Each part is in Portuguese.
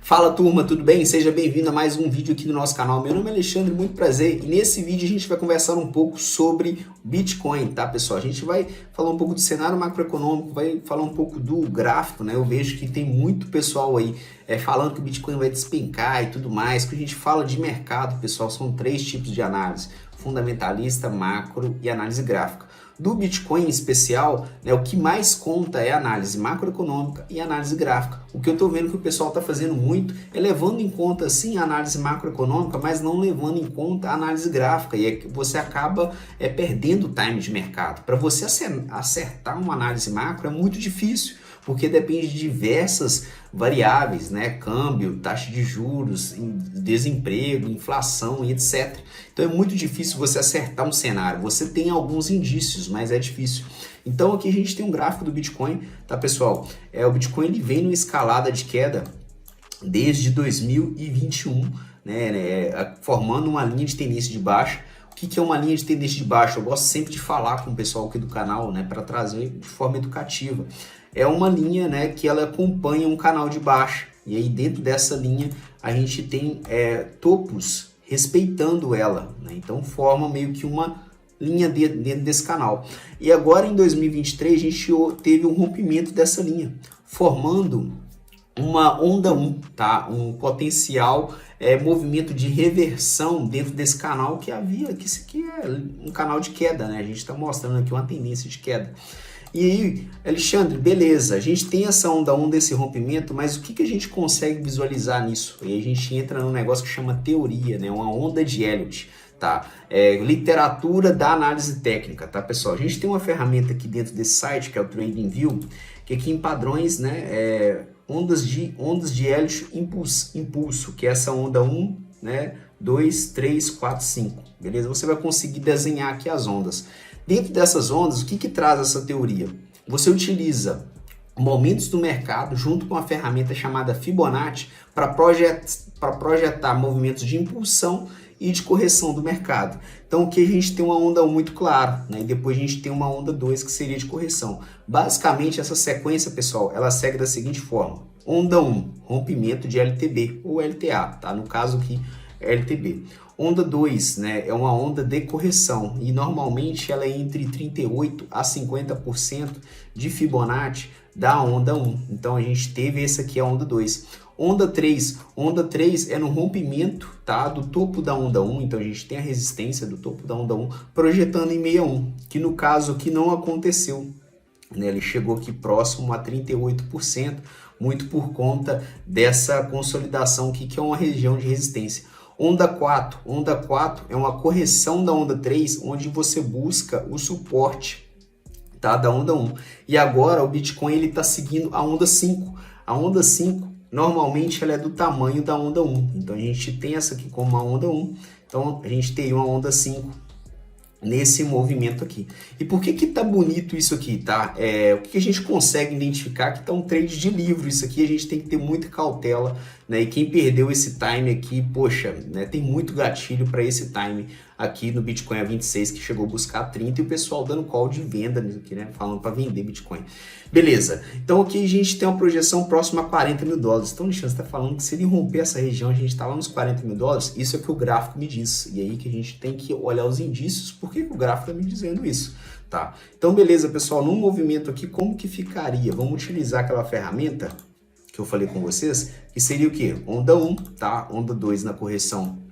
Fala turma, tudo bem? Seja bem-vindo a mais um vídeo aqui no nosso canal. Meu nome é Alexandre, muito prazer. E nesse vídeo a gente vai conversar um pouco sobre Bitcoin, tá pessoal? A gente vai falar um pouco do cenário macroeconômico, vai falar um pouco do gráfico, né? Eu vejo que tem muito pessoal aí falando que o Bitcoin vai despencar e tudo mais. Quando a gente fala de mercado, pessoal, são três tipos de análise: fundamentalista, macro e análise gráfica. Do Bitcoin em especial, né, o que mais conta é a análise macroeconômica e análise gráfica. O que eu estou vendo que o pessoal está fazendo muito é levando em conta sim a análise macroeconômica, mas não levando em conta a análise gráfica, e você acaba perdendo o time de mercado. Para você acertar uma análise macro é muito difícil, porque depende de diversas variáveis, né? Câmbio, taxa de juros, desemprego, inflação e etc. Então é muito difícil você acertar um cenário. Você tem alguns indícios, mas é difícil. Então aqui a gente tem um gráfico do Bitcoin, tá pessoal? O Bitcoin ele vem numa escalada de queda desde 2021, né? Formando uma linha de tendência de baixa. O que é uma linha de tendência de baixa? Eu gosto sempre de falar com o pessoal aqui do canal, né, para trazer de forma educativa. É uma linha, né, que ela acompanha um canal de baixa, e aí dentro dessa linha a gente tem topos respeitando ela, né? Então forma meio que uma linha dentro desse canal. E agora em 2023 a gente teve um rompimento dessa linha, formando uma onda 1, tá? Um potencial movimento de reversão dentro desse canal que isso aqui é um canal de queda, né? A gente está mostrando aqui uma tendência de queda. E aí, Alexandre, beleza, a gente tem essa onda 1 desse rompimento, mas o que a gente consegue visualizar nisso? E aí a gente entra num negócio que chama teoria, né? Uma onda de Elliott, tá? Literatura da análise técnica, tá, pessoal? A gente tem uma ferramenta aqui dentro desse site, que é o TradingView, que aqui em padrões, né, ondas de Elliott impulso, que é essa onda 1, né, 2, 3, 4, 5, beleza? Você vai conseguir desenhar aqui as ondas. Dentro dessas ondas, o que traz essa teoria? Você utiliza momentos do mercado junto com a ferramenta chamada Fibonacci para projetar movimentos de impulsão e de correção do mercado. Então aqui a gente tem uma onda 1 muito clara, né? E depois a gente tem uma onda 2 que seria de correção. Basicamente essa sequência, pessoal, ela segue da seguinte forma: onda 1, rompimento de LTB ou LTA, tá? No caso aqui LTB. Onda 2, né, é uma onda de correção e normalmente ela é entre 38% a 50% de Fibonacci da onda 1. Então a gente teve essa aqui, a onda 2. Onda 3 é no rompimento, tá, do topo da onda 1, então a gente tem a resistência do topo da onda 1 projetando em 61, que no caso aqui não aconteceu, né, ele chegou aqui próximo a 38%, muito por conta dessa consolidação aqui, que é uma região de resistência. Onda 4 é uma correção da onda 3, onde você busca o suporte, tá, da onda 1. E agora o Bitcoin ele está seguindo a onda 5. A onda 5 normalmente ela é do tamanho da onda 1. Então a gente tem essa aqui como uma onda 1. Então a gente tem uma onda 5 nesse movimento aqui. E por que tá bonito isso aqui, tá? O que a gente consegue identificar que tá um trade de livro. Isso aqui a gente tem que ter muita cautela, né? E quem perdeu esse time aqui, poxa, né? Tem muito gatilho para esse time aqui no Bitcoin a 26, que chegou a buscar 30, e o pessoal dando call de venda aqui, né? Falando para vender Bitcoin. Beleza. Então aqui a gente tem uma projeção próxima a 40 mil dólares. Então, Alexandre, você está falando que se ele romper essa região, a gente está lá nos 40 mil dólares? Isso é o que o gráfico me diz. E aí que a gente tem que olhar os indícios. Por que o gráfico está me dizendo isso? Tá. Então, beleza, pessoal. Num movimento aqui, como que ficaria? Vamos utilizar aquela ferramenta que eu falei com vocês, que seria o quê? Onda 1, tá? Onda 2 na correção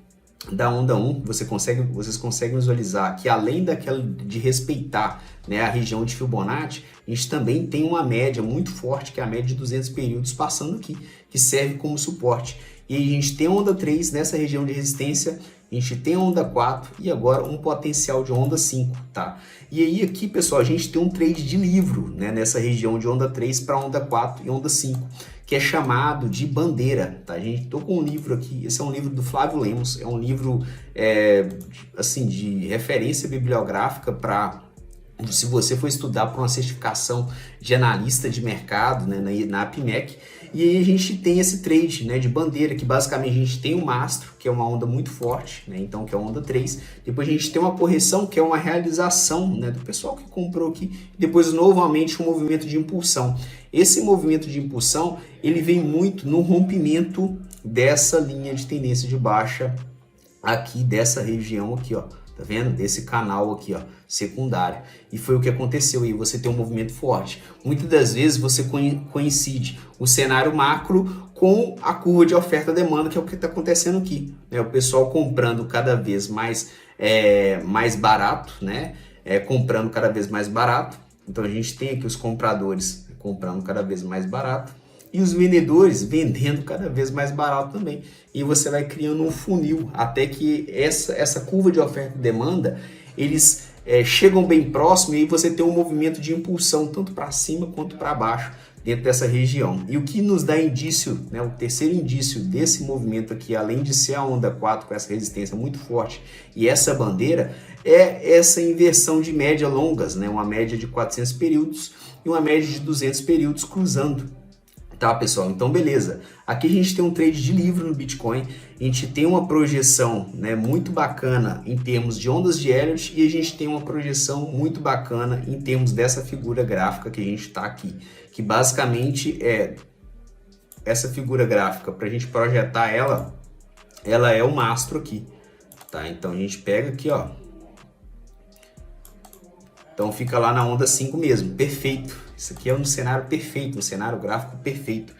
da onda 1, vocês conseguem visualizar que além daquela de respeitar, né, a região de Fibonacci, a gente também tem uma média muito forte, que é a média de 200 períodos passando aqui, que serve como suporte. E aí a gente tem a onda 3 nessa região de resistência, a gente tem a onda 4 e agora um potencial de onda 5, tá? E aí aqui, pessoal, a gente tem um trade de livro, né, nessa região de onda 3 para onda 4 e onda 5, que é chamado de bandeira, tá? A gente tô com um livro aqui, esse é um livro do Flávio Lemos, é um livro assim de referência bibliográfica para se você for estudar para uma certificação de analista de mercado, né, na APMEC, e aí a gente tem esse trade, né, de bandeira, que basicamente a gente tem um mastro, que é uma onda muito forte, né, então que é a onda 3, depois a gente tem uma correção, que é uma realização, né, do pessoal que comprou aqui, depois novamente um movimento de impulsão. Esse movimento de impulsão, ele vem muito no rompimento dessa linha de tendência de baixa aqui, dessa região aqui, ó. Tá vendo? Desse canal aqui, ó, secundário. E foi o que aconteceu aí, você tem um movimento forte. Muitas das vezes você coincide o cenário macro com a curva de oferta-demanda, que é o que está acontecendo aqui, né? O pessoal comprando cada vez mais, mais barato, né? Comprando cada vez mais barato. Então a gente tem aqui os compradores comprando cada vez mais barato e os vendedores vendendo cada vez mais barato também. E você vai criando um funil até que essa curva de oferta e demanda, eles chegam bem próximo e aí você tem um movimento de impulsão tanto para cima quanto para baixo dentro dessa região. E o que nos dá indício, né, o terceiro indício desse movimento aqui, além de ser a onda 4 com essa resistência muito forte e essa bandeira, é essa inversão de média longas, né, uma média de 400 períodos e uma média de 200 períodos cruzando. Tá, pessoal? Então, beleza. Aqui a gente tem um trade de livro no Bitcoin, a gente tem uma projeção, né, muito bacana em termos de ondas de Elliott e a gente tem uma projeção muito bacana em termos dessa figura gráfica que a gente está aqui, que basicamente é essa figura gráfica, para a gente projetar ela é o mastro aqui, tá? Então a gente pega aqui, ó. Então fica lá na onda 5 mesmo, perfeito. Isso aqui é um cenário perfeito, um cenário gráfico perfeito.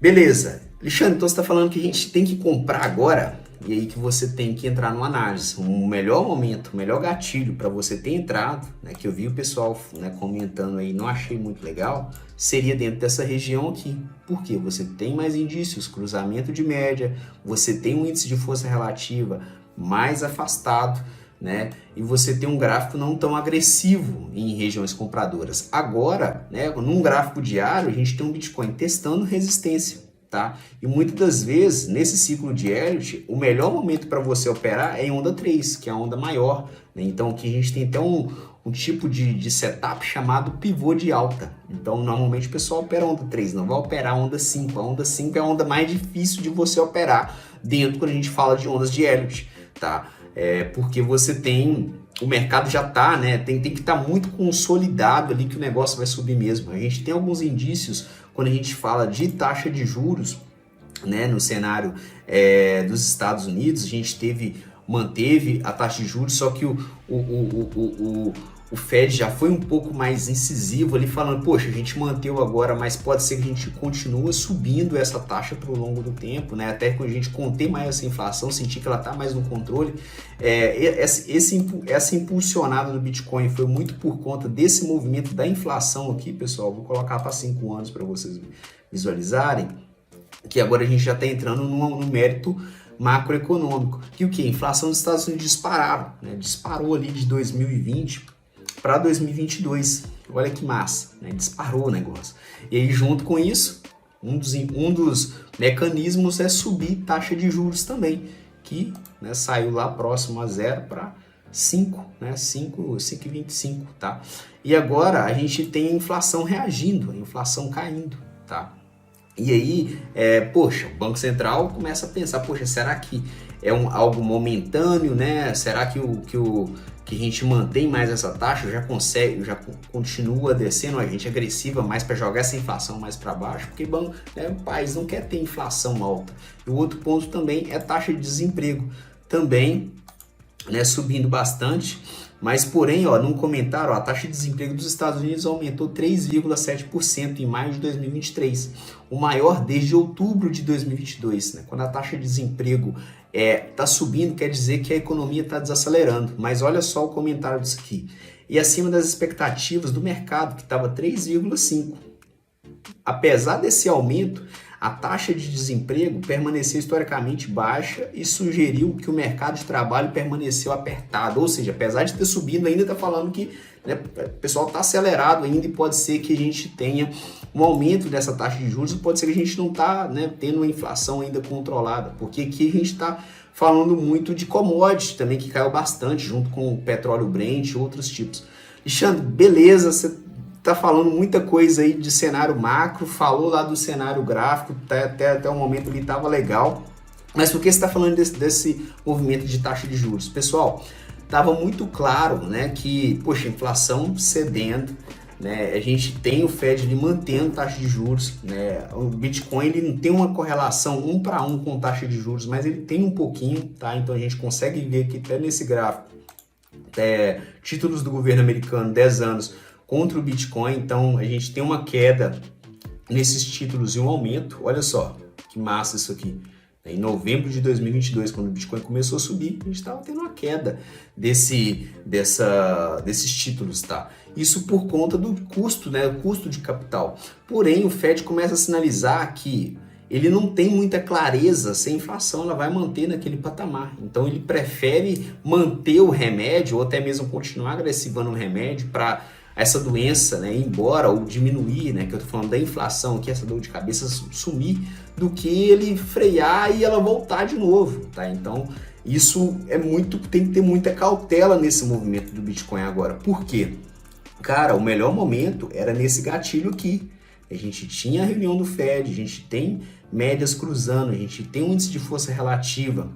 Beleza. Alexandre, então você está falando que a gente tem que comprar agora e aí que você tem que entrar numa análise. O melhor momento, o melhor gatilho para você ter entrado, né, que eu vi o pessoal, né, comentando aí, não achei muito legal, seria dentro dessa região aqui. Por quê? Você tem mais indícios, cruzamento de média, você tem um índice de força relativa mais afastado, né? E você tem um gráfico não tão agressivo em regiões compradoras. Agora, né, num gráfico diário, a gente tem um Bitcoin testando resistência, tá? E muitas das vezes, nesse ciclo de Elliott, o melhor momento para você operar é em onda 3, que é a onda maior, né? Então, aqui a gente tem até um tipo de setup chamado pivô de alta. Então, normalmente o pessoal opera onda 3, não vai operar a onda 5. A onda 5 é a onda mais difícil de você operar dentro quando a gente fala de ondas de Elliott, tá? Porque você tem, o mercado já está, né, tem que estar muito consolidado ali que o negócio vai subir mesmo. A gente tem alguns indícios quando a gente fala de taxa de juros, né, no cenário dos Estados Unidos. A gente manteve a taxa de juros, só que o Fed já foi um pouco mais incisivo ali, falando, poxa, a gente manteve agora, mas pode ser que a gente continue subindo essa taxa para o longo do tempo, né? Até quando a gente conter mais essa inflação, sentir que ela está mais no controle. Essa impulsionada do Bitcoin foi muito por conta desse movimento da inflação aqui, pessoal. Vou colocar para 5 anos para vocês visualizarem, que agora a gente já está entrando no mérito macroeconômico. Que o que? A inflação dos Estados Unidos disparou ali de 2020 para 2022, olha que massa, né? Disparou o negócio. E aí, junto com isso, um dos mecanismos é subir taxa de juros também, que, né, saiu lá próximo a 0 para 5, né? 5,25, tá? E agora a gente tem a inflação reagindo, a inflação caindo, tá? E aí, poxa, o Banco Central começa a pensar, poxa, será que é algo momentâneo, né? Será que a gente mantém mais essa taxa, já continua descendo, a gente é agressiva mais para jogar essa inflação mais para baixo, porque o país não quer ter inflação alta. E o outro ponto também é a taxa de desemprego, também, né, subindo bastante, mas porém, ó, num comentário, ó, a taxa de desemprego dos Estados Unidos aumentou 3,7% em maio de 2023, o maior desde outubro de 2022, né? Quando a taxa de desemprego está subindo, quer dizer que a economia está desacelerando. Mas olha só o comentário disso aqui. E acima das expectativas do mercado, que estava 3,5%. Apesar desse aumento, a taxa de desemprego permaneceu historicamente baixa e sugeriu que o mercado de trabalho permaneceu apertado. Ou seja, apesar de ter subido, ainda está falando que, né, o pessoal está acelerado ainda e pode ser que a gente tenha um aumento dessa taxa de juros, pode ser que a gente não está, né, tendo uma inflação ainda controlada, porque aqui a gente está falando muito de commodity também, que caiu bastante, junto com o petróleo Brent e outros tipos. Alexandre, beleza, você tá falando muita coisa aí de cenário macro, falou lá do cenário gráfico, até o momento ele estava legal, mas por que você está falando desse movimento de taxa de juros? Pessoal, estava muito claro, né, que, poxa, inflação cedendo, né, a gente tem o Fed ele mantendo taxa de juros, né, o Bitcoin ele não tem uma correlação 1 para 1 com taxa de juros, mas ele tem um pouquinho, tá? Então a gente consegue ver que até nesse gráfico, títulos do governo americano 10 anos contra o Bitcoin, então a gente tem uma queda nesses títulos e um aumento. Olha só que massa isso aqui. Em novembro de 2022, quando o Bitcoin começou a subir, a gente estava tendo uma queda desses títulos, tá? Isso por conta do custo, né? O custo de capital. Porém, o Fed começa a sinalizar que ele não tem muita clareza se a inflação ela vai manter naquele patamar. Então, ele prefere manter o remédio ou até mesmo continuar agressivando o remédio para essa doença, né, ir embora ou diminuir, né, que eu tô falando da inflação, que essa dor de cabeça sumir, do que ele frear e ela voltar de novo, tá? Então, isso tem que ter muita cautela nesse movimento do Bitcoin agora. Por quê? Cara, o melhor momento era nesse gatilho aqui. A gente tinha a reunião do Fed, a gente tem médias cruzando, a gente tem um índice de força relativa,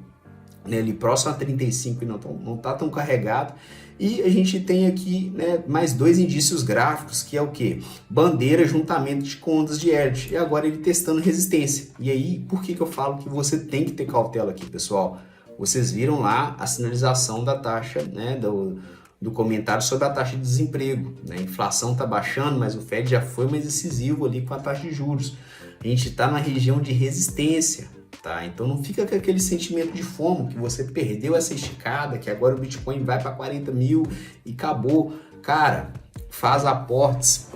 né, ali próximo a 35 e não tá tão carregado. E a gente tem aqui, né, mais dois indícios gráficos, que é o que? Bandeira juntamente com ondas de Elliott. E agora ele testando resistência. E aí, por que eu falo que você tem que ter cautela aqui, pessoal? Vocês viram lá a sinalização da taxa, né, do comentário sobre a taxa de desemprego, né? A inflação está baixando, mas o Fed já foi mais decisivo ali com a taxa de juros. A gente está na região de resistência, tá? Então não fica com aquele sentimento de FOMO que você perdeu essa esticada, que agora o Bitcoin vai para 40 mil e acabou. Cara, faz aportes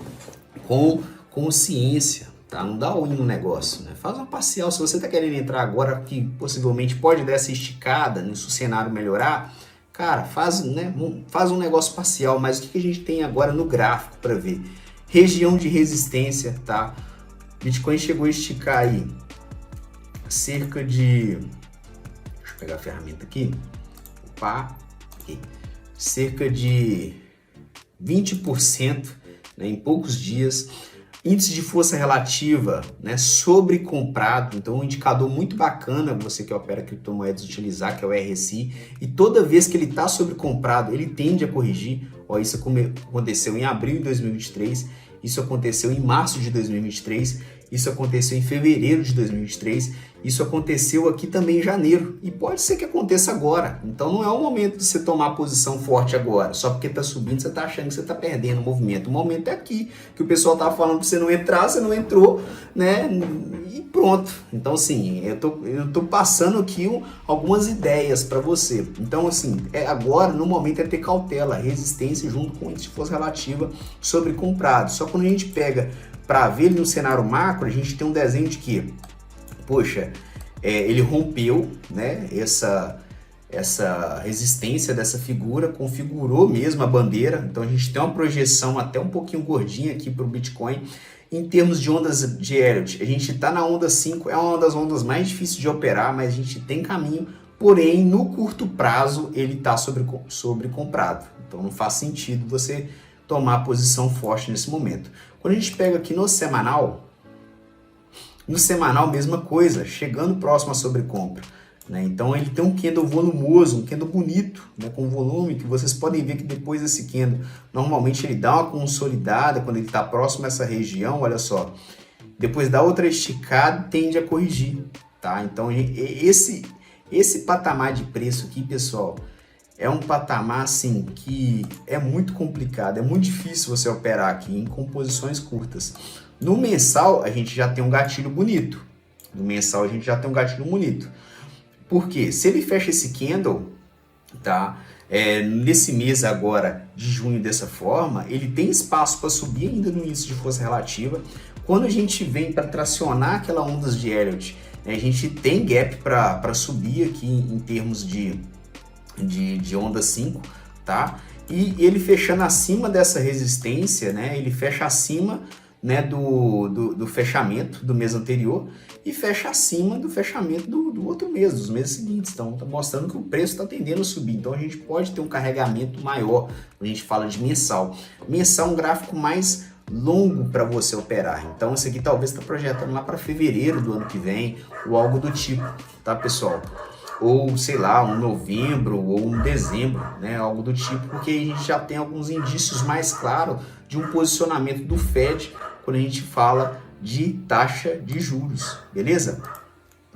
com consciência, tá? Não dá all-in no negócio, né? Faz uma parcial. Se você está querendo entrar agora, que possivelmente pode dar essa esticada, né, se o cenário melhorar, cara, faz um negócio parcial. Mas o que a gente tem agora no gráfico para ver? Região de resistência, tá? Bitcoin chegou a esticar aí cerca de... Deixa eu pegar a ferramenta aqui. Opa! Aqui. Cerca de 20%, né, em poucos dias. Índice de força relativa, né, sobrecomprado, então um indicador muito bacana você que opera criptomoedas utilizar, que é o RSI, e toda vez que ele está sobrecomprado, ele tende a corrigir. Ó, isso aconteceu em abril de 2023, isso aconteceu em março de 2023, isso aconteceu em fevereiro de 2023, isso aconteceu aqui também em janeiro, e pode ser que aconteça agora. Então não é o momento de você tomar posição forte agora, só porque está subindo você está achando que você está perdendo o movimento. O momento é aqui, que o pessoal está falando para você não entrar, você não entrou, né? E pronto. Então assim, eu tô passando aqui algumas ideias para você. Então assim, agora no momento é ter cautela, resistência junto com o índice de força relativa sobre comprado. Só quando a gente pega para ver ele no cenário macro, a gente tem um desenho de que, poxa, ele rompeu, né, essa resistência dessa figura, configurou mesmo a bandeira. Então a gente tem uma projeção até um pouquinho gordinha aqui para o Bitcoin. Em termos de ondas de Elliott, a gente está na onda 5, é uma das ondas mais difíceis de operar, mas a gente tem caminho, porém no curto prazo ele está sobrecomprado. Então não faz sentido você tomar posição forte nesse momento. Quando a gente pega aqui no semanal mesma coisa, chegando próximo à sobrecompra, né? Então ele tem um candle volumoso, um candle bonito, né, com volume, que vocês podem ver que depois desse candle, normalmente ele dá uma consolidada quando ele está próximo a essa região, olha só, depois dá outra esticada, tende a corrigir, tá? Então esse patamar de preço aqui, pessoal, é um patamar assim que é muito complicado, é muito difícil você operar aqui em composições curtas. No mensal a gente já tem um gatilho bonito. Por quê? Se ele fecha esse candle, tá? Nesse mês agora de junho dessa forma, ele tem espaço para subir ainda no índice de força relativa. Quando a gente vem para tracionar aquela ondas de Elliott, a gente tem gap para subir aqui em termos de onda 5, tá? E ele fechando acima dessa resistência, né? Ele fecha acima né, do fechamento do mês anterior e fecha acima do fechamento do outro mês, dos meses seguintes. Então, está mostrando que o preço está tendendo a subir. Então, a gente pode ter um carregamento maior quando a gente fala de mensal. Mensal é um gráfico mais longo para você operar. Então, esse aqui talvez está projetando lá para fevereiro do ano que vem ou algo do tipo, tá, pessoal? Ou, sei lá, um novembro ou um dezembro, né? Algo do tipo, porque a gente já tem alguns indícios mais claros de um posicionamento do Fed quando a gente fala de taxa de juros, beleza?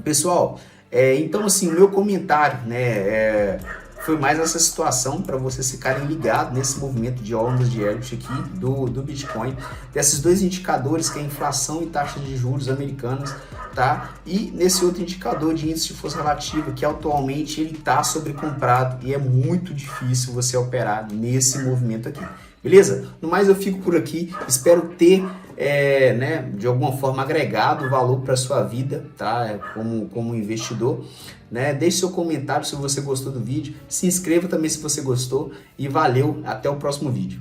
Pessoal, então assim, o meu comentário, né, foi mais essa situação para vocês ficarem ligados nesse movimento de ondas de Elliott aqui do Bitcoin, desses dois indicadores que é a inflação e taxa de juros americanas, tá? E nesse outro indicador de índice de força relativa, que atualmente ele está sobrecomprado e é muito difícil você operar nesse movimento aqui. Beleza? No mais, eu fico por aqui. Espero ter, né, de alguma forma agregado valor para sua vida, tá? Como investidor. Né? Deixe seu comentário se você gostou do vídeo. Se inscreva também se você gostou. E valeu, até o próximo vídeo.